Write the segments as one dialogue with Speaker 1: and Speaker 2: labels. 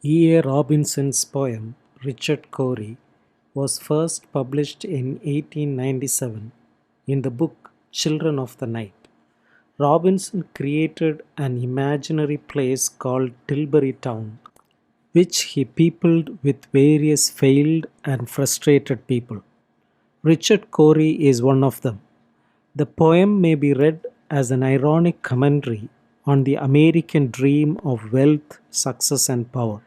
Speaker 1: E. A. Robinson's poem "Richard Cory" was first published in 1897 in the book Children of the Night. Robinson created an imaginary place called Tilbury Town, which he peopled with various failed and frustrated people. Richard Cory is one of them. The poem may be read as an ironic commentary on the American dream of wealth, success, and power.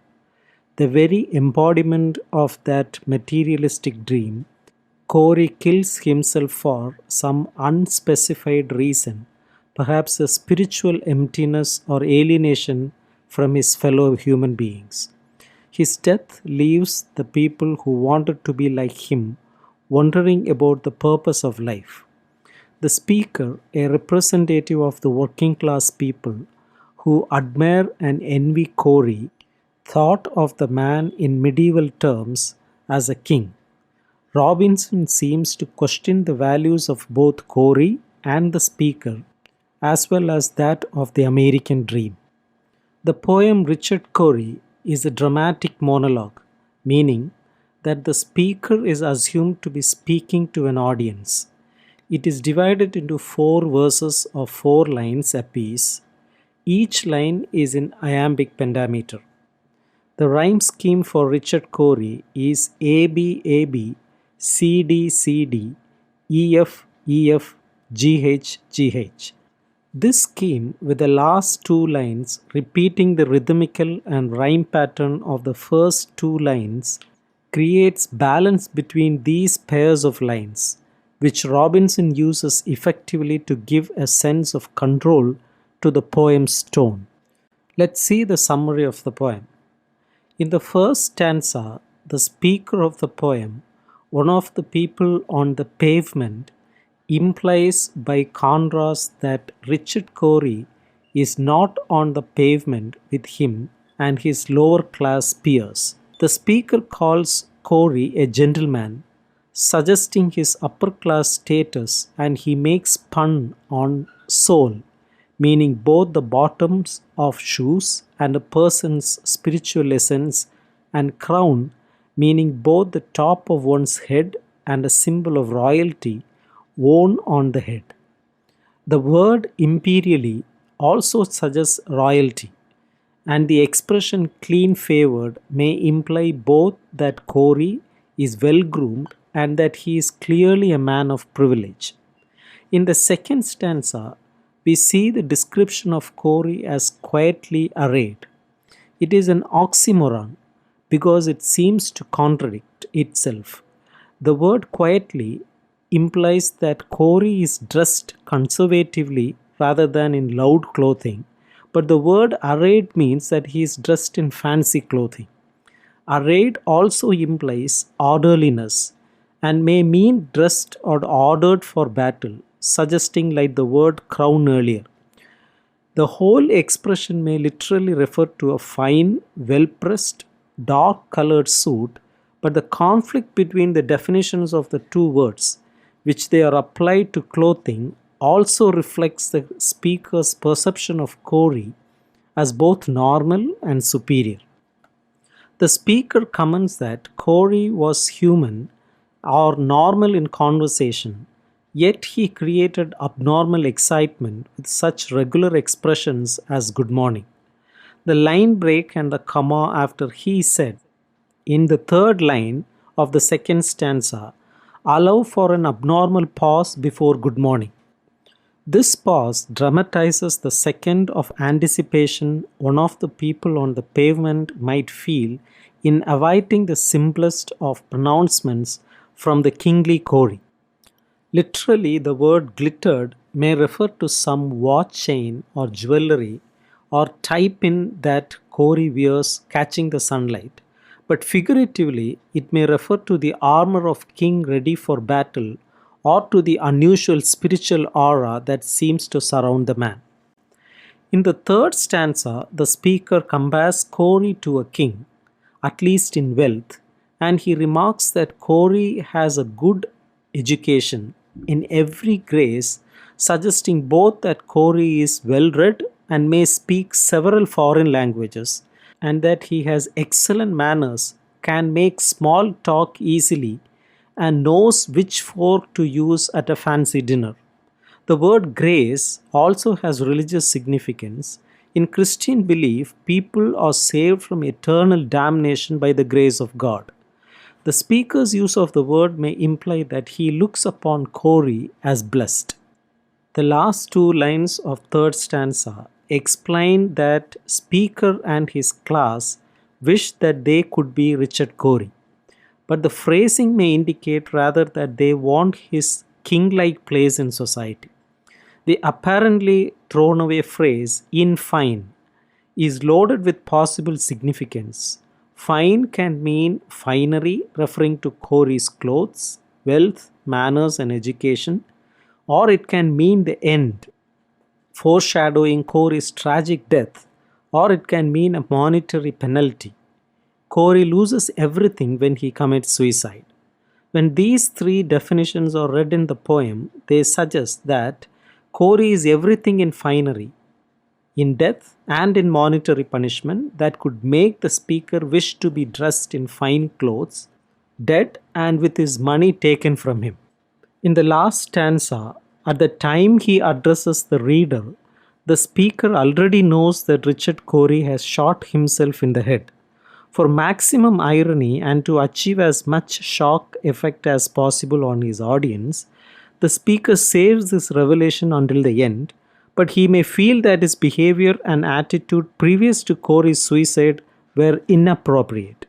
Speaker 1: The very embodiment of that materialistic dream, Cory kills himself for some unspecified reason, perhaps a spiritual emptiness or alienation from his fellow human beings. His death leaves the people who wanted to be like him wondering about the purpose of life. The speaker, a representative of the working class people who admire and envy Cory, thought of the man in medieval terms as a king. Robinson seems to question the values of both Cory and the speaker, as well as that of the American dream. The poem Richard Cory is a dramatic monologue, meaning that the speaker is assumed to be speaking to an audience. It is divided into four verses of 4 lines apiece. Each line is in iambic pentameter. The rhyme scheme for Richard Cory is AB AB, CD CD, EF EF, GH GH. This scheme, with the last 2 lines repeating the rhythmical and rhyme pattern of the first 2 lines, creates balance between these pairs of lines, which Robinson uses effectively to give a sense of control to the poem's tone. Let's see the summary of the poem. In the first stanza, the speaker of the poem, one of the people on the pavement, implies by contrast that Richard Cory is not on the pavement with him and his lower class peers. The speaker calls Cory a gentleman, suggesting his upper class status, and he makes pun on soul, meaning both the bottoms of shoes and a person's spiritual essence, and crown, meaning both the top of one's head and a symbol of royalty worn on the head. The word imperially also suggests royalty, and the expression clean favored may imply both that Cory is well groomed and that he is clearly a man of privilege. In the second stanza, we see the description of Cory as quietly arrayed. It is an oxymoron because it seems to contradict itself. The word quietly implies that Cory is dressed conservatively rather than in loud clothing, but the word arrayed means that he is dressed in fancy clothing. Arrayed also implies orderliness and may mean dressed or ordered for battle, suggesting like the word crown earlier. The whole expression may literally refer to a fine, well-pressed, dark-colored suit, but the conflict between the definitions of the two words, which they are applied to clothing, also reflects the speaker's perception of Cory as both normal and superior. The speaker comments that Cory was human or normal in conversation, yet he created abnormal excitement with such regular expressions as good morning. The line break and the comma after he said in the third line of the second stanza allow for an abnormal pause before good morning. This pause dramatizes the second of anticipation one of the people on the pavement might feel in awaiting the simplest of pronouncements from the kingly Cory. Literally, the word glittered may refer to some watch chain or jewelry or type in that Cory wears catching the sunlight, but figuratively, it may refer to the armor of king ready for battle or to the unusual spiritual aura that seems to surround the man. In the third stanza, the speaker compares Cory to a king, at least in wealth, and he remarks that Cory has a good education in every grace, suggesting both that Cory is well read and may speak several foreign languages, and that he has excellent manners, can make small talk easily, and knows which fork to use at a fancy dinner. The word grace also has religious significance. In Christian belief, people are saved from eternal damnation by the grace of God. The speaker's use of the word may imply that he looks upon Cory as blessed. The last two lines of third stanza explain that speaker and his class wish that they could be Richard Cory. But the phrasing may indicate rather that they want his king-like place in society. The apparently thrown away phrase, in fine, is loaded with possible significance. Fine can mean finery, referring to Cory's clothes, wealth, manners, and education, or it can mean the end, foreshadowing Cory's tragic death, or it can mean a monetary penalty. Cory loses everything when he commits suicide. When these three definitions are read in the poem, they suggest that Cory is everything in finery, in death, and in monetary punishment that could make the speaker wish to be dressed in fine clothes, dead, and with his money taken from him. In the last stanza, at the time he addresses the reader, the speaker already knows that Richard Cory has shot himself in the head. For maximum irony and to achieve as much shock effect as possible on his audience, the speaker saves this revelation until the end, but he may feel that his behavior and attitude previous to Cory's suicide were inappropriate.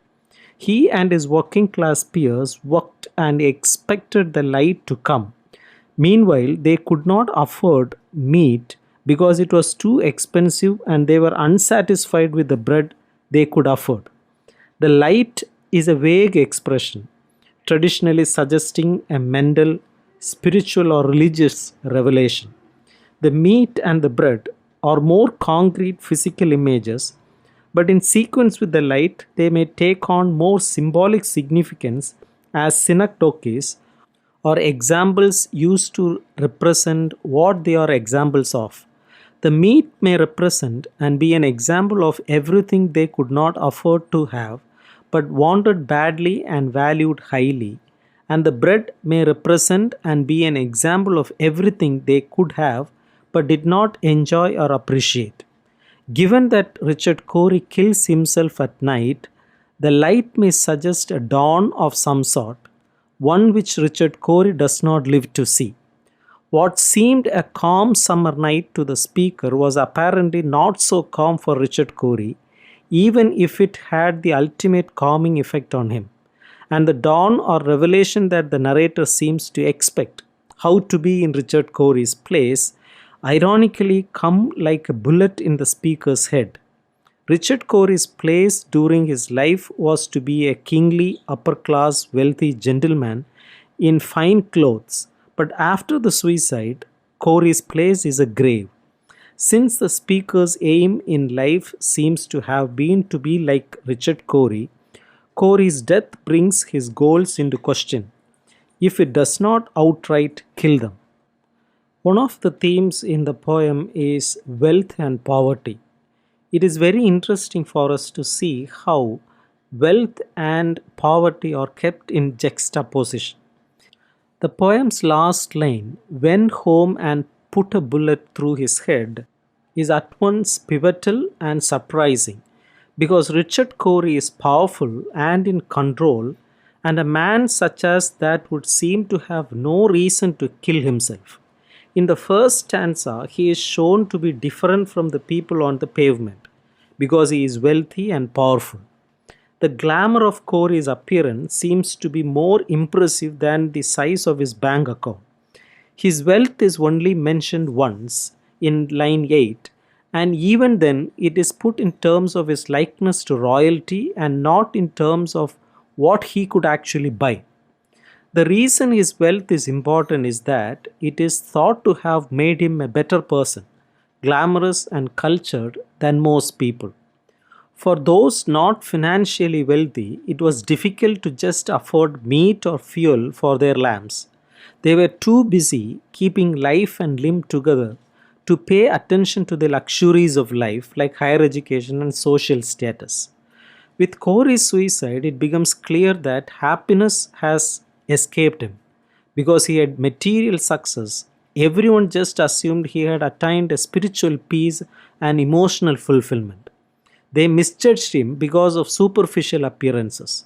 Speaker 1: He and his working class peers worked and expected the light to come. Meanwhile, they could not afford meat because it was too expensive and they were unsatisfied with the bread they could afford. The light is a vague expression, traditionally suggesting a mental, spiritual, or religious revelation. The meat and the bread are more concrete physical images, but in sequence with the light, they may take on more symbolic significance as synecdoches or examples used to represent what they are examples of. The meat may represent and be an example of everything they could not afford to have, but wanted badly and valued highly, and the bread may represent and be an example of everything they could have, but did not enjoy or appreciate. Given that Richard Cory kills himself at night, the light may suggest a dawn of some sort, one which Richard Cory does not live to see. What seemed a calm summer night to the speaker was apparently not so calm for Richard Cory, even if it had the ultimate calming effect on him. And the dawn or revelation that the narrator seems to expect, how to be in Richard Cory's place, ironically come like a bullet in the speaker's head. Richard Cory's place during his life was to be a kingly, upper-class, wealthy gentleman in fine clothes, but after the suicide, Cory's place is a grave. Since the speaker's aim in life seems to have been to be like Richard Cory, Cory's death brings his goals into question, if it does not outright kill them. One of the themes in the poem is wealth and poverty. It is very interesting for us to see how wealth and poverty are kept in juxtaposition. The poem's last line, "went home and put a bullet through his head," is at once pivotal and surprising because Richard Cory is powerful and in control, and a man such as that would seem to have no reason to kill himself. In the first stanza, he is shown to be different from the people on the pavement because he is wealthy and powerful. The glamour of Cory's appearance seems to be more impressive than the size of his bank account. His wealth is only mentioned once in line 8, and even then it is put in terms of his likeness to royalty and not in terms of what he could actually buy. The reason his wealth is important is that it is thought to have made him a better person, glamorous and cultured than most people. For those not financially wealthy, it was difficult to just afford meat or fuel for their lamps. They were too busy keeping life and limb together to pay attention to the luxuries of life like higher education and social status. With Cory's suicide, it becomes clear that happiness has escaped him. Because he had material success, everyone just assumed he had attained a spiritual peace and emotional fulfillment. They misjudged him because of superficial appearances.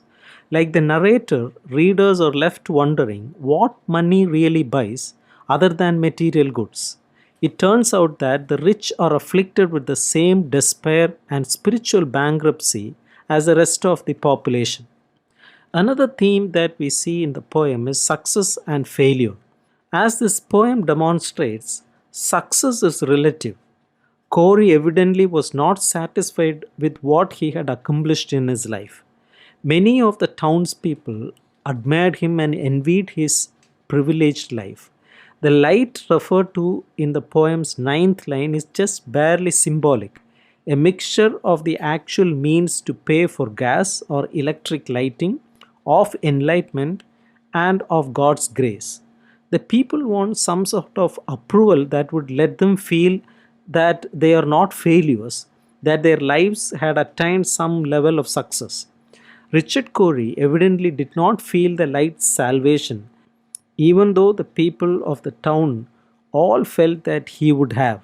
Speaker 1: Like the narrator, readers are left wondering what money really buys other than material goods. It turns out that the rich are afflicted with the same despair and spiritual bankruptcy as the rest of the population. Another theme that we see in the poem is success and failure. As this poem demonstrates, success is relative. Cory evidently was not satisfied with what he had accomplished in his life. Many of the townspeople admired him and envied his privileged life. The light referred to in the poem's ninth line is just barely symbolic, a mixture of the actual means to pay for gas or electric lighting, of enlightenment, and of God's grace. The people want some sort of approval that would let them feel that they are not failures, that their lives had attained some level of success. Richard Cory evidently did not feel the light's salvation, even though the people of the town all felt that he would have.